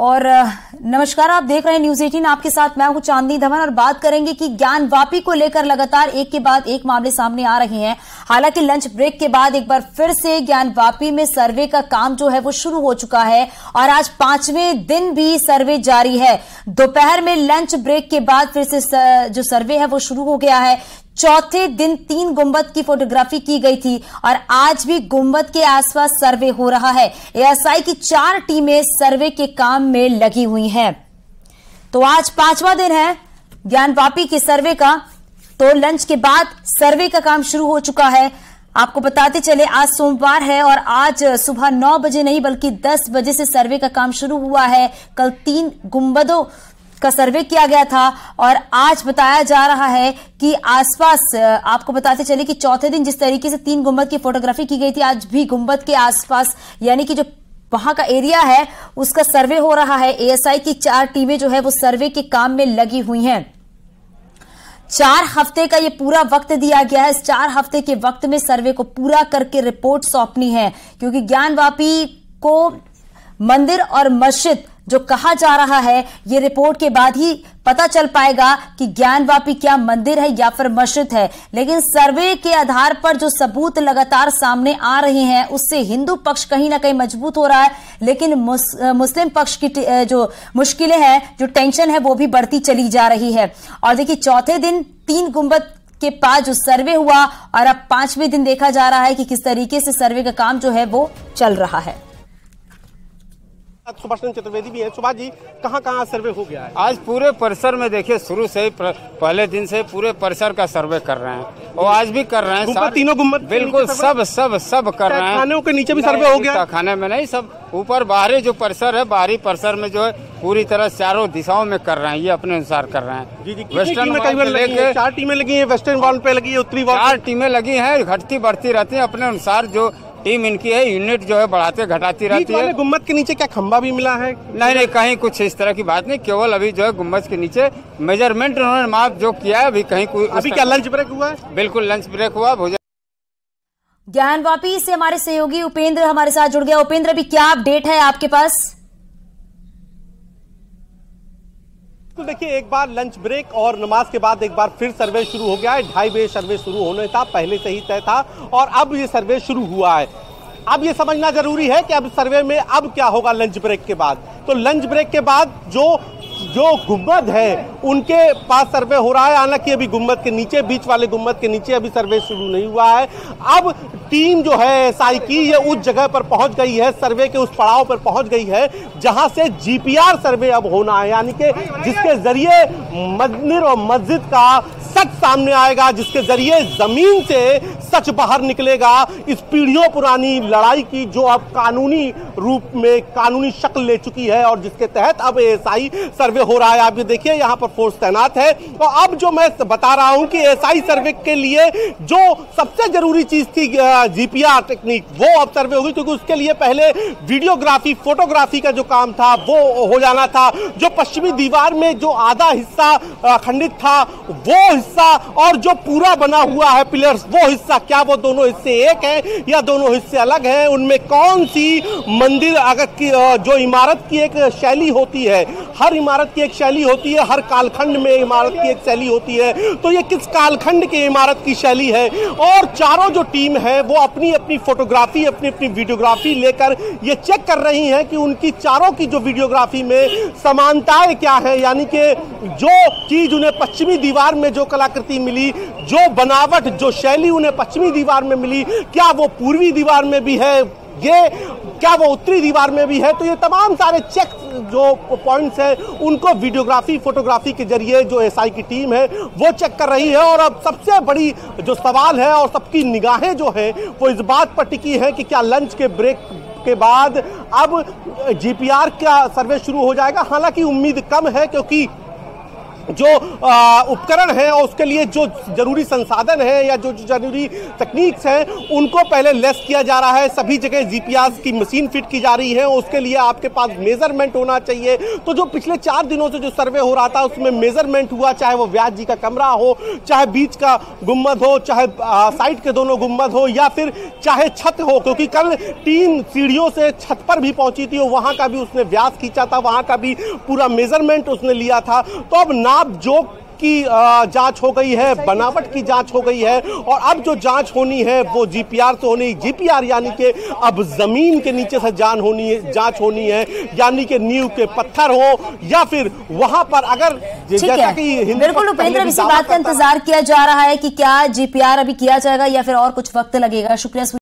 और नमस्कार, आप देख रहे हैं न्यूज 18। आपके साथ मैं हूं चांदनी धवन और बात करेंगे कि ज्ञानवापी को लेकर लगातार एक के बाद एक मामले सामने आ रहे हैं। हालांकि लंच ब्रेक के बाद एक बार फिर से ज्ञानवापी में सर्वे का काम जो है वो शुरू हो चुका है और आज 5वें दिन भी सर्वे जारी है। दोपहर में लंच ब्रेक के बाद फिर से जो सर्वे है वो शुरू हो गया है। चौथे दिन 3 गुंबद की फोटोग्राफी की गई थी और आज भी गुंबद के आसपास सर्वे हो रहा है। एएसआई की 4 टीमें सर्वे के काम में लगी हुई हैं। तो आज 5वां दिन है ज्ञानवापी के सर्वे का। तो लंच के बाद सर्वे का काम शुरू हो चुका है। आपको बताते चले, आज सोमवार है और आज सुबह 9 बजे नहीं बल्कि 10 बजे से सर्वे का काम शुरू हुआ है। कल 3 गुंबदों का सर्वे किया गया था और आज बताया जा रहा है कि आसपास, आपको बताते चले कि चौथे दिन जिस तरीके से 3 गुंबद की फोटोग्राफी की गई थी, आज भी गुंबद के आसपास यानी कि जो वहां का एरिया है उसका सर्वे हो रहा है। एएसआई की 4 टीमें जो है वो सर्वे के काम में लगी हुई हैं। 4 हफ्ते का ये पूरा वक्त दिया गया है। इस 4 हफ्ते के वक्त में सर्वे को पूरा करके रिपोर्ट सौंपनी है, क्योंकि ज्ञानवापी को मंदिर और मस्जिद जो कहा जा रहा है, ये रिपोर्ट के बाद ही पता चल पाएगा कि ज्ञानवापी क्या मंदिर है या फिर मस्जिद है। लेकिन सर्वे के आधार पर जो सबूत लगातार सामने आ रहे हैं उससे हिंदू पक्ष कहीं ना कहीं मजबूत हो रहा है, लेकिन मुस्लिम पक्ष की जो मुश्किलें हैं, जो टेंशन है, वो भी बढ़ती चली जा रही है। और देखिए, चौथे दिन 3 गुंबद के पास जो सर्वे हुआ और अब 5वें दिन देखा जा रहा है कि किस तरीके से सर्वे का काम जो है वो चल रहा है। सुभाष चंद्र चतुर्वेदी भी है। सुभाष जी, कहाँ सर्वे हो गया है? आज पूरे परिसर में देखिए, शुरू से ही पहले दिन से पूरे परिसर का सर्वे कर रहे हैं और आज भी कर रहे हैं। तीनों गुंबद बिल्कुल सब कर रहे हैं। खानों के नीचे भी सर्वे हो गया? खाने में नहीं, सब ऊपर बाहरी जो परिसर है, बाहरी परिसर में जो है पूरी तरह चारों दिशाओं में कर रहे हैं। ये अपने अनुसार कर रहे हैं। वेस्टर्न वॉल लेके 4 टीमें लगी है, वेस्टर्न वॉल पे लगी है, उत्तरी वॉल 4 टीमें लगी है। घटती बढ़ती रहती है अपने अनुसार। जो टीम इनकी है, यूनिट जो है बढ़ाते घटाती रहती है। गुम्बद के नीचे क्या खंबा भी मिला है? नहीं, कहीं कुछ इस तरह की बात नहीं। केवल अभी जो है गुम्बद के नीचे मेजरमेंट उन्होंने माप जो किया है, अभी कहीं कोई। अभी क्या लंच ब्रेक हुआ है? बिल्कुल लंच ब्रेक हुआ। भोजन। ज्ञानवापी से हमारे सहयोगी उपेंद्र हमारे साथ जुड़ गया। उपेंद्र, अभी क्या अपडेट है आपके पास? तो देखिए, एक बार लंच ब्रेक और नमाज के बाद एक बार फिर सर्वे शुरू हो गया है। 2:30 बजे सर्वे शुरू होने था, पहले से ही तय था और अब ये सर्वे शुरू हुआ है। अब ये समझना जरूरी है कि अब सर्वे में अब क्या होगा लंच ब्रेक के बाद। तो लंच ब्रेक के बाद जो गुंबद है उनके पास सर्वे हो रहा है। हालांकि अभी गुंबद के नीचे, बीच वाले गुंबद के नीचे अभी सर्वे शुरू नहीं हुआ है। अब टीम जो है एएसआई की, ये उस जगह पर पहुंच गई है, सर्वे के उस पड़ाव पर पहुंच गई है जहां से जीपीआर सर्वे अब होना है, यानी कि जिसके जरिए मंदिर और मस्जिद का सच सामने आएगा, जिसके जरिए जमीन से सच बाहर निकलेगा। इस पीढ़ियों पुरानी लड़ाई की जो अब कानूनी रूप में कानूनी शक्ल ले चुकी है और जिसके तहत अब एएसआई सर्वे हो रहा है। आप ये देखिए, यहाँ पर फोर्स तैनात है। और अब जो मैं बता रहा हूं कि एएसआई सर्वे के लिए जो सबसे जरूरी चीज थी जीपीआर टेक्निक, वो अब सर्वे होगी, क्योंकि उसके लिए पहले वीडियोग्राफी, फोटोग्राफी का जो काम था वो हो जाना था। जो पश्चिमी दीवार में जो आधा हिस्सा खंडित था वो हिस्सा और जो पूरा बना हुआ है पिलर्स, वो हिस्सा, क्या वो दोनों हिस्से एक है या दोनों हिस्से अलग हैं? उनमें कौन सी मंदिर अगर की जो इमारत की एक शैली होती है, हर इमारत की एक शैली होती है, हर कालखंड में इमारत की एक शैली होती है, तो ये किस कालखंड की इमारत की शैली है? और चारों जो टीम है वो अपनी अपनी फोटोग्राफी, अपनी अपनी वीडियोग्राफी लेकर ये चेक कर रही हैं कि उनकी चारों की जो वीडियोग्राफी में समानताएं क्या है, यानी कि जो चीज उन्हें पश्चिमी दीवार में जो कलाकृति मिली, जो बनावट, जो शैली उन्हें पश्चिमी दीवार में मिली, क्या वो पूर्वी दीवार में भी है, ये क्या वो उत्तरी दीवार में भी है? तो ये तमाम सारे चेक जो पॉइंट्स हैं उनको वीडियोग्राफी, फोटोग्राफी के जरिए जो एएसआई की टीम है वो चेक कर रही है। और अब सबसे बड़ी जो सवाल है और सबकी निगाहें जो है वो इस बात पर टिकी है कि क्या लंच के ब्रेक के बाद अब जीपीआर का सर्वे शुरू हो जाएगा। हालांकि उम्मीद कम है, क्योंकि जो उपकरण है और उसके लिए जो जरूरी संसाधन है या जो जरूरी तकनीक्स हैं उनको पहले लेस किया जा रहा है। सभी जगह जीपीआर की मशीन फिट की जा रही है, उसके लिए आपके पास मेजरमेंट होना चाहिए। तो जो पिछले 4 दिनों से जो सर्वे हो रहा था उसमें मेजरमेंट हुआ, चाहे वो व्यास जी का कमरा हो, चाहे बीच का गुम्बद हो, चाहे साइड के दोनों गुम्बद हो, या फिर चाहे छत हो, क्योंकि कल टीम सीढ़ियों से छत पर भी पहुंची थी और वहां का भी उसने व्यास खींचा था, वहां का भी पूरा मेजरमेंट उसने लिया था। तो अब नाप जोख की जांच हो गई है, बनावट की जांच हो गई है और अब जो जांच होनी है वो जीपीआर से होनी। जीपीआर यानी कि अब जमीन के नीचे से जांच होनी है, यानी कि नींव के पत्थर हो या फिर वहां पर अगर जैसा कि बिल्कुल उपेंद्र, इसी बात का इंतजार किया जा रहा है कि क्या जीपीआर अभी किया जाएगा या फिर और कुछ वक्त लगेगा। शुक्रिया।